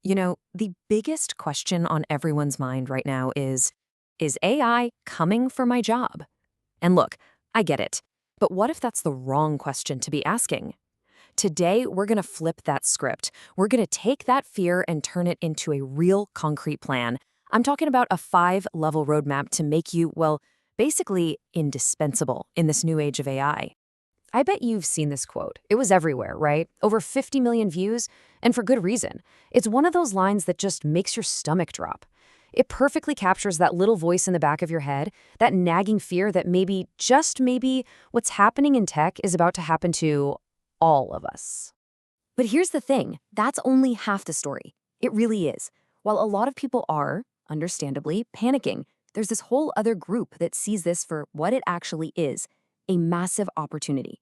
The biggest question on everyone's mind right now is AI coming for my job? And look, I get it. But what if that's the wrong question to be asking? Today, we're going to flip that script. We're going to take that fear and turn it into a real concrete plan. I'm talking about a 5-level roadmap to make you, well, basically indispensable in this new age of AI. I bet you've seen this quote. It was everywhere, right? Over 50 million views, and for good reason. It's one of those lines that just makes your stomach drop. It perfectly captures that little voice in the back of your head, that nagging fear that maybe, just maybe, what's happening in tech is about to happen to all of us. But here's the thing, that's only half the story. It really is. While a lot of people are, understandably, panicking, there's this whole other group that sees this for what it actually is, a massive opportunity.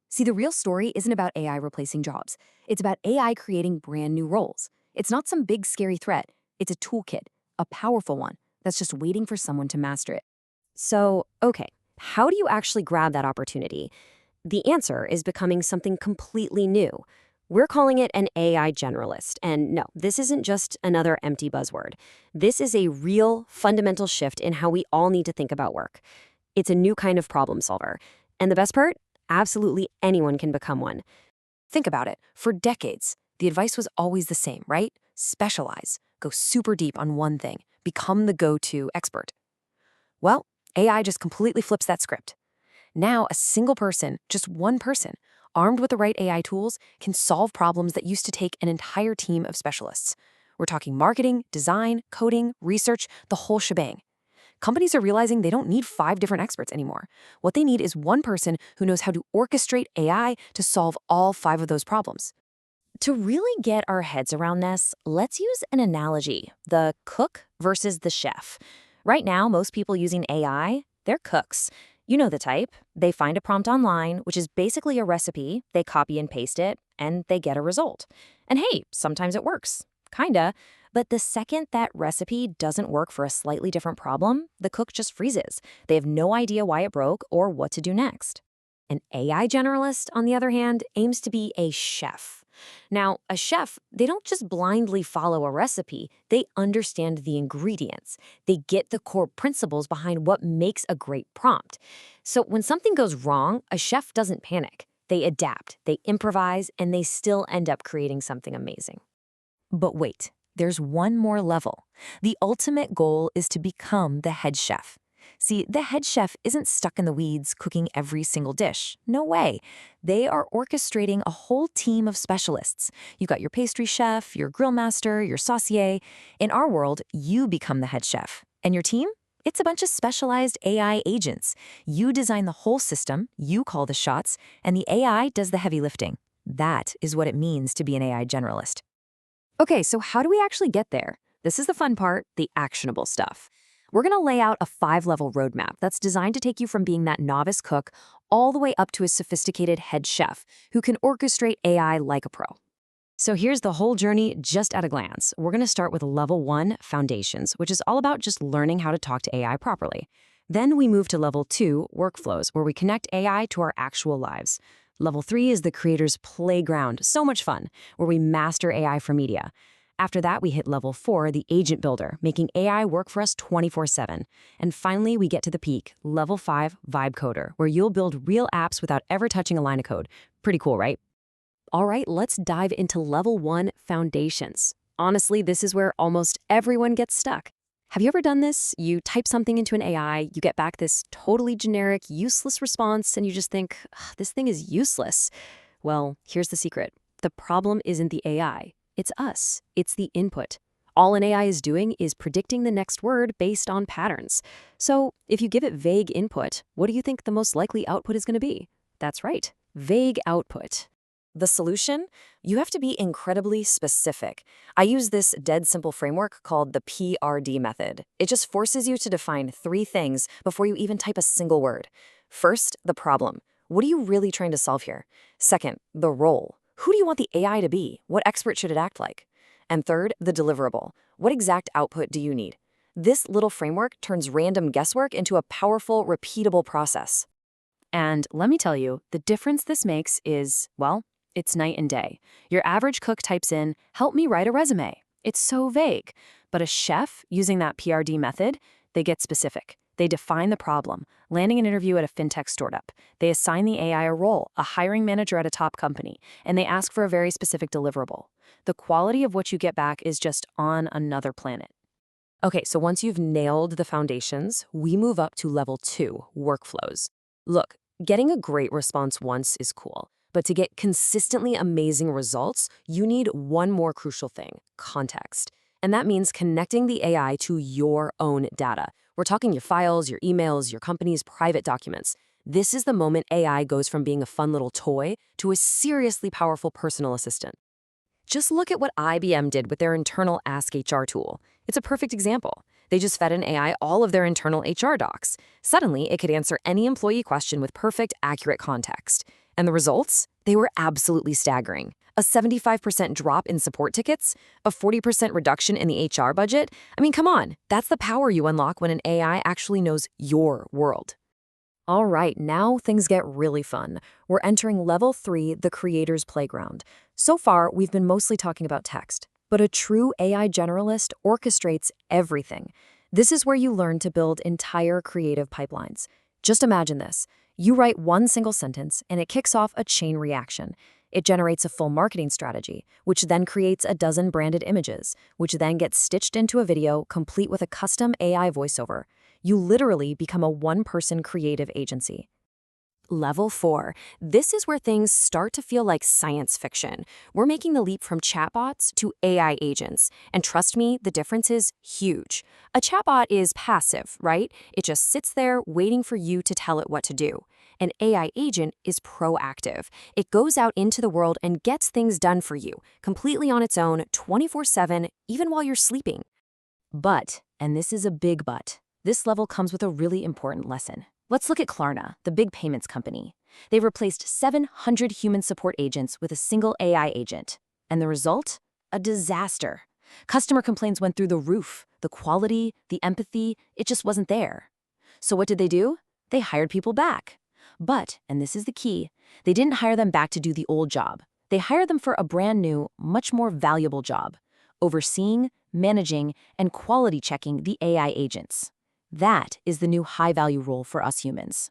See, the real story isn't about AI replacing jobs. It's about AI creating brand new roles. It's not some big scary threat. It's a toolkit, a powerful one, that's just waiting for someone to master it. So, okay, how do you actually grab that opportunity? The answer is becoming something completely new. We're calling it an AI generalist. And no, this isn't just another empty buzzword. This is a real, fundamental shift in how we all need to think about work. It's a new kind of problem solver. And the best part? Absolutely anyone can become one. Think about it. For decades, the advice was always the same, right? Specialize. Go super deep on one thing. Become the go-to expert. Well, AI just completely flips that script. Now, a single person, just one person, armed with the right AI tools, can solve problems that used to take an entire team of specialists. We're talking marketing, design, coding, research, the whole shebang. Companies are realizing they don't need 5 different experts anymore. What they need is one person who knows how to orchestrate AI to solve all 5 of those problems. To really get our heads around this, let's use an analogy, the cook versus the chef. Right now, most people using AI, they're cooks. You know the type. They find a prompt online, which is basically a recipe, they copy and paste it, and they get a result. And hey, sometimes it works. Kinda. But the second that recipe doesn't work for a slightly different problem, the cook just freezes. They have no idea why it broke or what to do next. An AI generalist, on the other hand, aims to be a chef. Now, a chef, they don't just blindly follow a recipe, they understand the ingredients. They get the core principles behind what makes a great prompt. So when something goes wrong, a chef doesn't panic. They adapt, they improvise, and they still end up creating something amazing. But wait, there's one more level. The ultimate goal is to become the head chef. See, the head chef isn't stuck in the weeds cooking every single dish. No way. They are orchestrating a whole team of specialists. You got your pastry chef, your grill master, your saucier. In our world, you become the head chef. And your team? It's a bunch of specialized AI agents. You design the whole system, you call the shots, and the AI does the heavy lifting. That is what it means to be an AI generalist. Okay, so how do we actually get there? This is the fun part, the actionable stuff. We're going to lay out a 5-level roadmap that's designed to take you from being that novice cook all the way up to a sophisticated head chef who can orchestrate AI like a pro. So here's the whole journey just at a glance. We're going to start with level 1, foundations, which is all about just learning how to talk to AI properly. Then we move to level 2, workflows, where we connect AI to our actual lives. Level 3 is the creator's playground, so much fun, where we master AI for media. After that, we hit level 4, the agent builder, making AI work for us 24/7. And finally, we get to the peak, level 5, vibe coder, where you'll build real apps without ever touching a line of code. Pretty cool, right? All right, let's dive into level 1, foundations. Honestly, this is where almost everyone gets stuck. Have you ever done this? You type something into an AI, you get back this totally generic, useless response, and you just think, "Ugh, this thing is useless." Well, here's the secret. The problem isn't the AI. It's us. It's the input. All an AI is doing is predicting the next word based on patterns. So if you give it vague input, what do you think the most likely output is going to be? That's right, vague output. The solution? You have to be incredibly specific. I use this dead simple framework called the PRD method. It just forces you to define 3 things before you even type a single word. First, the problem. What are you really trying to solve here? Second, the role. Who do you want the AI to be? What expert should it act like? And third, the deliverable. What exact output do you need? This little framework turns random guesswork into a powerful, repeatable process. And let me tell you, the difference this makes is, well, it's night and day. Your average cook types in, "Help me write a resume." It's so vague. But a chef, using that PRD method, they get specific. They define the problem, landing an interview at a fintech startup. They assign the AI a role, a hiring manager at a top company, and they ask for a very specific deliverable. The quality of what you get back is just on another planet. Okay, so once you've nailed the foundations, we move up to level 2, workflows. Look, getting a great response once is cool, but to get consistently amazing results, you need one more crucial thing: context. And that means connecting the AI to your own data. We're talking your files, your emails, your company's private documents. This is the moment AI goes from being a fun little toy to a seriously powerful personal assistant. Just look at what IBM did with their internal Ask HR tool. It's a perfect example. They just fed an AI all of their internal HR docs. Suddenly, it could answer any employee question with perfect, accurate context. And the results? They were absolutely staggering. A 75% drop in support tickets, a 40% reduction in the HR budget. I mean, come on, that's the power you unlock when an AI actually knows your world. All right, now things get really fun. We're entering level 3, the creator's playground. So far, we've been mostly talking about text, but a true AI generalist orchestrates everything. This is where you learn to build entire creative pipelines. Just imagine this. You write one single sentence, and it kicks off a chain reaction. It generates a full marketing strategy, which then creates a dozen branded images, which then gets stitched into a video complete with a custom AI voiceover. You literally become a one-person creative agency. Level 4. This is where things start to feel like science fiction. We're making the leap from chatbots to AI agents. And trust me, the difference is huge. A chatbot is passive, right? It just sits there waiting for you to tell it what to do. An AI agent is proactive. It goes out into the world and gets things done for you, completely on its own, 24/7, even while you're sleeping. But, and this is a big but, this level comes with a really important lesson. Let's look at Klarna, the big payments company. They've replaced 700 human support agents with a single AI agent. And the result? A disaster. Customer complaints went through the roof. The quality, the empathy, it just wasn't there. So what did they do? They hired people back. But, and this is the key, they didn't hire them back to do the old job. They hired them for a brand new, much more valuable job: overseeing, managing, and quality checking the AI agents. That is the new high-value role for us humans.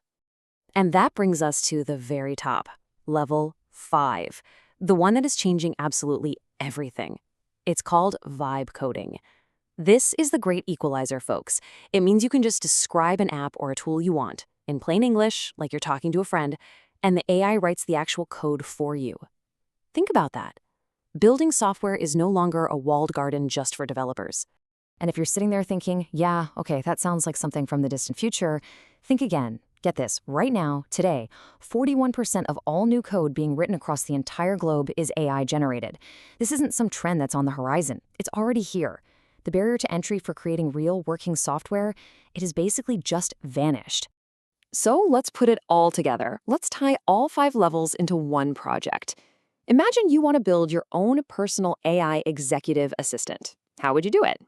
And that brings us to the very top, level 5, the one that is changing absolutely everything. It's called vibe coding. This is the great equalizer, folks. It means you can just describe an app or a tool you want, in plain English, like you're talking to a friend, and the AI writes the actual code for you. Think about that. Building software is no longer a walled garden just for developers. And if you're sitting there thinking, yeah, okay, that sounds like something from the distant future, think again. Get this, right now, today, 41% of all new code being written across the entire globe is AI generated. This isn't some trend that's on the horizon. It's already here. The barrier to entry for creating real working software, it has basically just vanished. So let's put it all together. Let's tie all 5 levels into one project. Imagine you want to build your own personal AI executive assistant. How would you do it?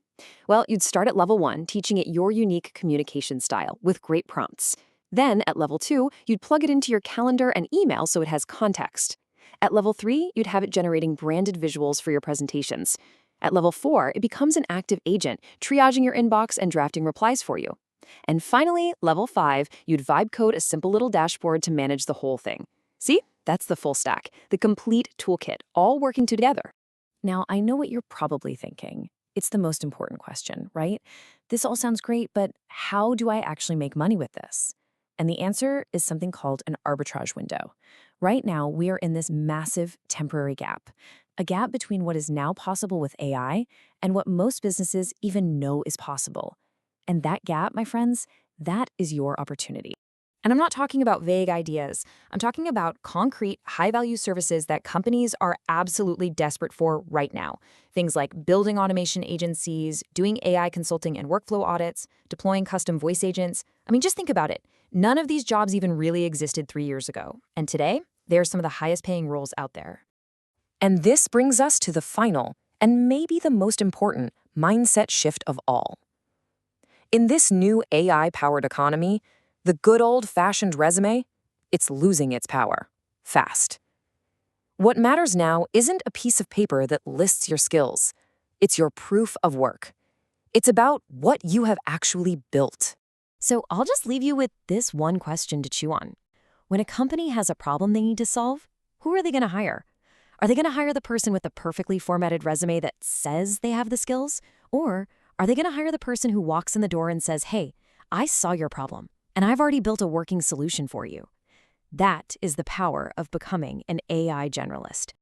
Well, you'd start at level 1, teaching it your unique communication style with great prompts. Then, at level 2, you'd plug it into your calendar and email so it has context. At level 3, you'd have it generating branded visuals for your presentations. At level 4, it becomes an active agent, triaging your inbox and drafting replies for you. And finally, level 5, you'd vibe code a simple little dashboard to manage the whole thing. See? That's the full stack, the complete toolkit, all working together. Now, I know what you're probably thinking. It's the most important question, right? This all sounds great, but how do I actually make money with this? And the answer is something called an arbitrage window. Right now, we are in this massive temporary gap, a gap between what is now possible with AI and what most businesses even know is possible. And that gap, my friends, that is your opportunity. And I'm not talking about vague ideas. I'm talking about concrete, high-value services that companies are absolutely desperate for right now. Things like building automation agencies, doing AI consulting and workflow audits, deploying custom voice agents. I mean, just think about it. None of these jobs even really existed 3 years ago. And today, they are some of the highest-paying roles out there. And this brings us to the final, and maybe the most important, mindset shift of all. In this new AI-powered economy, the good old-fashioned resume, it's losing its power, fast. What matters now isn't a piece of paper that lists your skills. It's your proof of work. It's about what you have actually built. So I'll just leave you with this one question to chew on. When a company has a problem they need to solve, who are they going to hire? Are they going to hire the person with the perfectly formatted resume that says they have the skills? Or are they going to hire the person who walks in the door and says, hey, I saw your problem, and I've already built a working solution for you? That is the power of becoming an AI generalist.